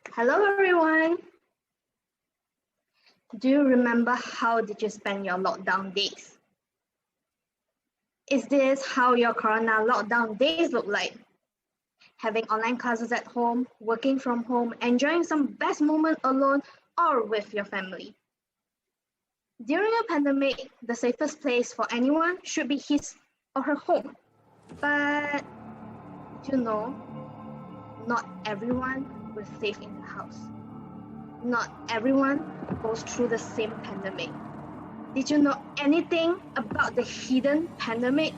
Hello everyone! Do you remember how did you spend your lockdown days? Is this how your corona lockdown days look like? Having online classes at home, working from home, enjoying some best moment alone or with your family. During a pandemic, the safest place for anyone should be his or her home. But you know, not everyone will save in the house. Not everyone goes through the same pandemic. Did you know anything about the hidden pandemic?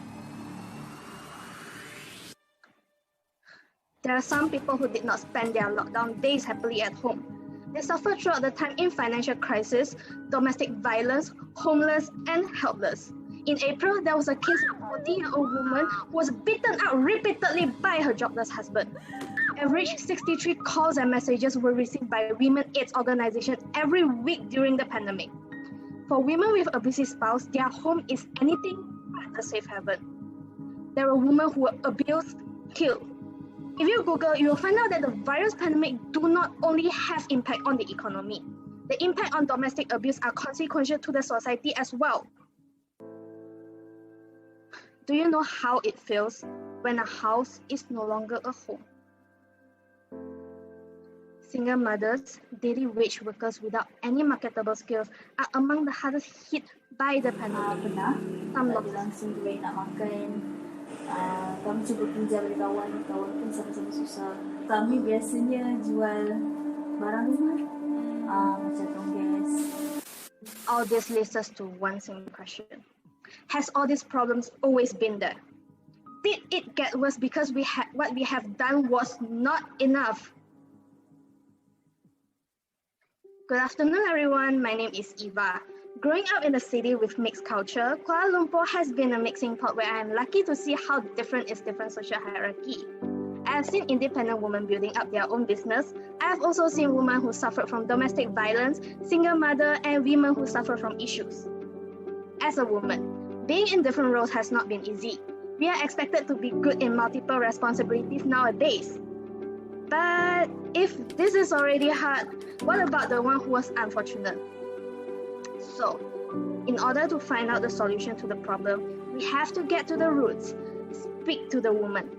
There are some people who did not spend their lockdown days happily at home. They suffered throughout the time in financial crisis, domestic violence, homeless, and helpless. In April, there was a case of a 40-year-old woman who was beaten up repeatedly by her jobless husband. Average 63 calls and messages were received by Women AIDS organization every week during the pandemic. For women with abusive spouse, their home is anything but a safe haven. There are women who were abused, killed. If you Google, you will find out that the virus pandemic do not only have impact on the economy. The impact on domestic abuse are consequential to the society as well. Do you know how it feels when a house is no longer a home? Single mothers, daily wage workers without any marketable skills are among the hardest hit by the pandemic. Pernah, tak ada langsung duit nak makan. Kami cuba pinjam dari kawan pun sama-sama susah. Kami biasanya jual barang rumah, macam tong gas. All this leads us to one simple question. Has all these problems always been there? Did it get worse because what we have done was not enough? Good afternoon, everyone. My name is Eva. Growing up in a city with mixed culture, Kuala Lumpur has been a mixing pot where I am lucky to see how different is different social hierarchy. I have seen independent women building up their own business. I have also seen women who suffered from domestic violence, single mother, and women who suffer from issues. As a woman, being in different roles has not been easy. We are expected to be good in multiple responsibilities nowadays. But if this is already hard, what about the one who was unfortunate? So, in order to find out the solution to the problem, we have to get to the roots, speak to the woman,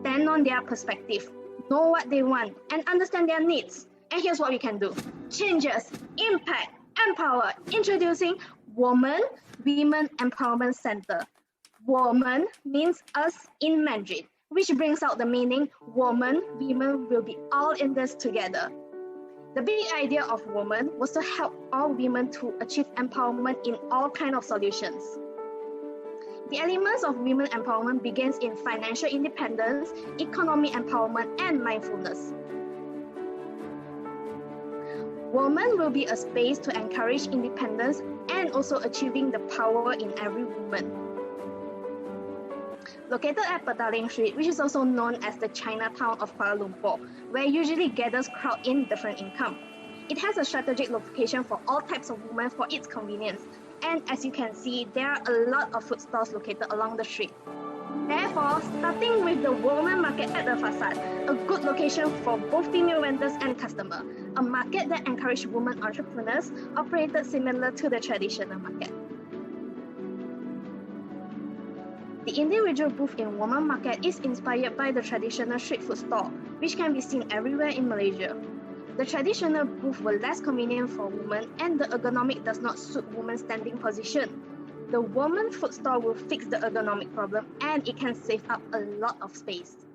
stand on their perspective, know what they want, and understand their needs. And here's what we can do. Changes, impact, empower. Introducing Women Empowerment Center. Woman means us in Mandarin, which brings out the meaning women will be all in this together. The big idea of woman was to help all women to achieve empowerment in all kinds of solutions. The elements of women empowerment begins in financial independence, economic empowerment, and mindfulness. Woman will be a space to encourage independence and also achieving the power in every woman. Located at Petaling Street, which is also known as the Chinatown of Kuala Lumpur, where usually gathers crowd in different income. It has a strategic location for all types of women for its convenience. And as you can see, there are a lot of food stalls located along the street. Therefore, starting with the woman market at the facade, a good location for both female vendors and customers, a market that encourages women entrepreneurs, operated similar to the traditional market. The individual booth in woman market is inspired by the traditional street food stall, which can be seen everywhere in Malaysia. The traditional booth were less convenient for women and the ergonomic does not suit women's standing position. The woman food stall will fix the ergonomic problem and it can save up a lot of space.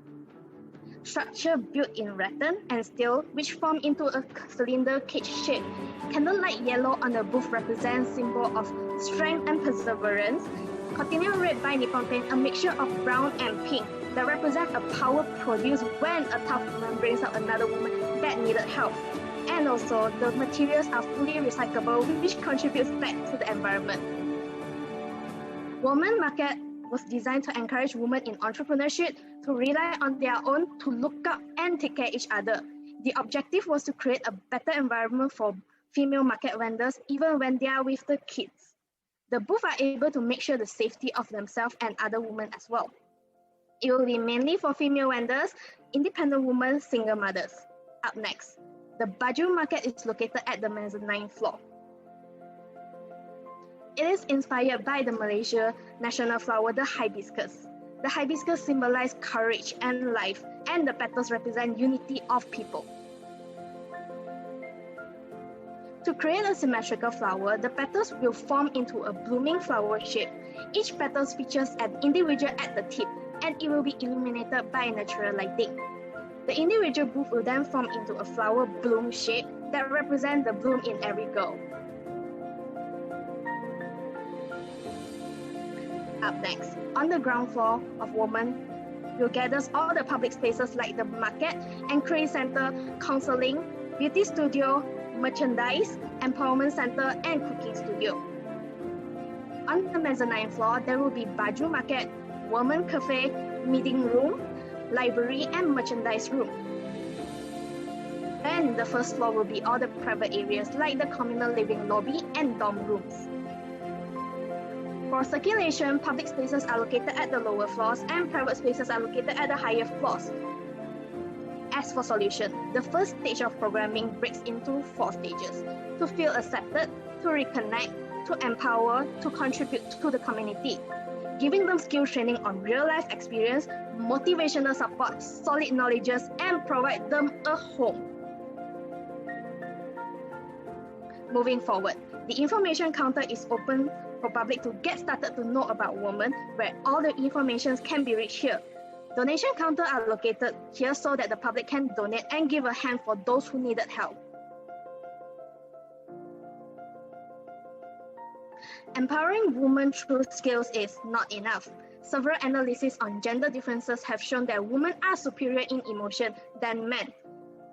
Structure built in rattan and steel, which form into a cylinder cage shape. Candlelight yellow on the booth represents symbol of strength and perseverance. Continual red by Nippon paint, a mixture of brown and pink that represent a power produced when a tough woman brings up another woman that needed help. And also, the materials are fully recyclable, which contributes back to the environment. Woman Market was designed to encourage women in entrepreneurship to rely on their own, to look up and take care of each other. The objective was to create a better environment for female market vendors, even when they are with the kids. The booth are able to make sure the safety of themselves and other women as well. It will be mainly for female vendors, independent women, single mothers. Up next, The Baju Market is located at the mezzanine floor. It is inspired by the Malaysia national flower, the hibiscus. The hibiscus symbolizes courage and life, and the petals represent unity of people. To create a symmetrical flower, the petals will form into a blooming flower shape. Each petal features an individual at the tip, and it will be illuminated by natural lighting. The individual booth will then form into a flower bloom shape that represents the bloom in every girl. Up next, on the ground floor of Women will gather all the public spaces like the market, inquiry center, counseling, beauty studio, merchandise, empowerment center, and cooking studio. On the mezzanine floor, there will be Baju Market, Women Cafe, meeting room, library, and merchandise room. And the first floor will be all the private areas like the communal living lobby and dorm rooms. For circulation, public spaces are located at the lower floors and private spaces are located at the higher floors. As for solution, the first stage of programming breaks into 4 stages: to feel accepted, to reconnect, to empower, to contribute to the community, giving them skill training on real-life experience, motivational support, solid knowledges, and provide them a home. Moving forward, the information counter is open for public to get started to know about women, where all the information can be reached here. Donation counters are located here so that the public can donate and give a hand for those who needed help. Empowering women through skills is not enough. Several analyses on gender differences have shown that women are superior in emotion than men.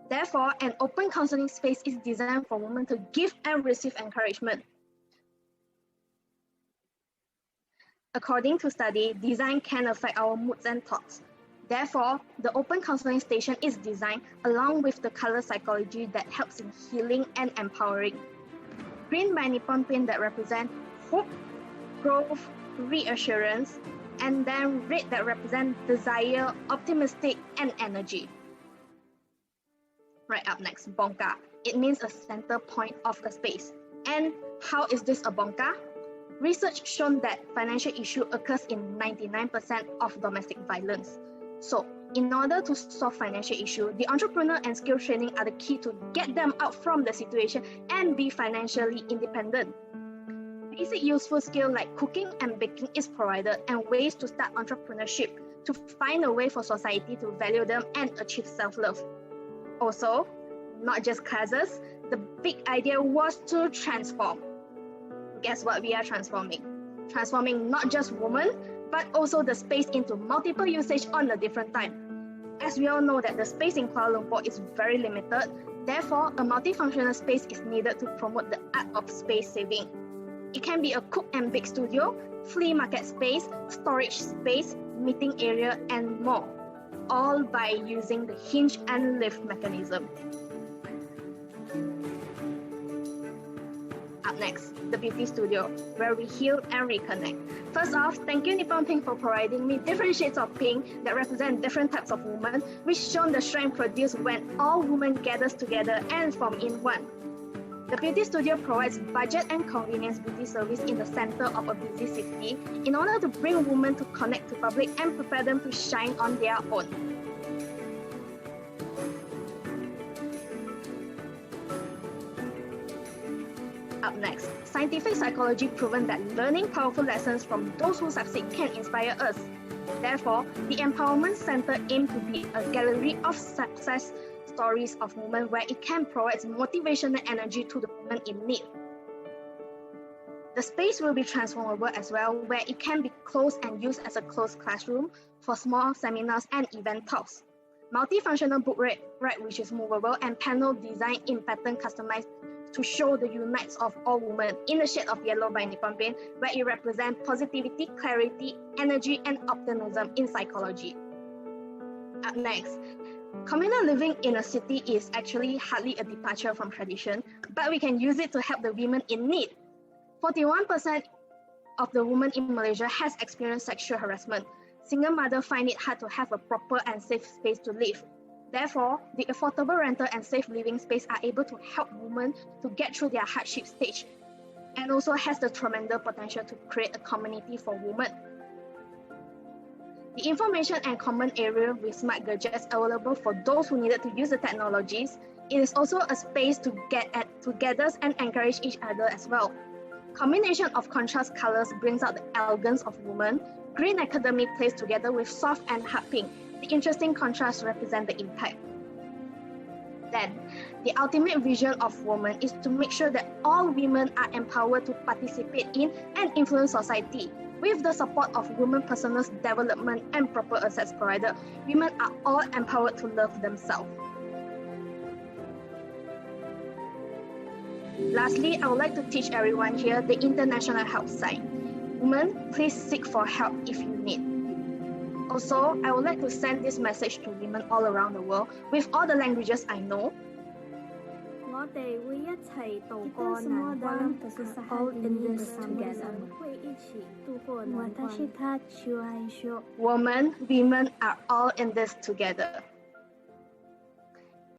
Therefore, an open counseling space is designed for women to give and receive encouragement. According to study, design can affect our moods and thoughts. Therefore, the open counseling station is designed along with the color psychology that helps in healing and empowering. Green by Nippon Paint that represent hope, growth, reassurance, and then red that represent desire, optimistic, and energy. Right, up next, bonka. It means a center point of a space. And how is this a bonka? Research shown that financial issue occurs in 99% of domestic violence. So, in order to solve financial issue, the entrepreneur and skill training are the key to get them out from the situation and be financially independent. Basic useful skill like cooking and baking is provided, and ways to start entrepreneurship to find a way for society to value them and achieve self-love. Also, not just classes, the big idea was to transform. Guess what we are transforming? Transforming not just women, but also the space into multiple usage on a different time. As we all know that the space in Kuala Lumpur is very limited, therefore a multifunctional space is needed to promote the art of space saving. It can be a cook and bake studio, flea market space, storage space, meeting area, and more, all by using the hinge and lift mechanism. Up next, the beauty studio, where we heal and reconnect. First off, thank you Nippon Pink for providing me different shades of pink that represent different types of women, which shown the strength produced when all women gathers together and form in one. The beauty studio provides budget and convenience beauty service in the center of a busy city in order to bring women to connect to public and prepare them to shine on their own. Up next, scientific psychology proven that learning powerful lessons from those who succeed can inspire us. Therefore, the Empowerment Center aims to be a gallery of success stories of women where it can provide motivational energy to the women in need. The space will be transformable as well, where it can be closed and used as a closed classroom for small seminars and event talks. Multifunctional book rack which is movable, and panel design in pattern customized to show the unites of all women in the shade of yellow by Nippon Paint, where it represents positivity, clarity, energy, and optimism in psychology. Up next, communal living in a city is actually hardly a departure from tradition, but we can use it to help the women in need. 41% of the women in Malaysia has experienced sexual harassment. Single mothers find it hard to have a proper and safe space to live. Therefore, the affordable rental and safe living space are able to help women to get through their hardship stage, and also has the tremendous potential to create a community for women. The information and common area with smart gadgets available for those who needed to use the technologies, it is also a space to get at together and encourage each other as well. Combination of contrast colors brings out the elegance of women. Green academic plays together with soft and hard pink. The interesting contrast represent the impact. Then, the ultimate vision of women is to make sure that all women are empowered to participate in and influence society. With the support of women personal development and proper assets provided, women are all empowered to love themselves. Lastly, I would like to teach everyone here the international help sign. Women, please seek for help if you need. Also, I would like to send this message to women all around the world with all the languages I know. All in this together. Women are all in this together.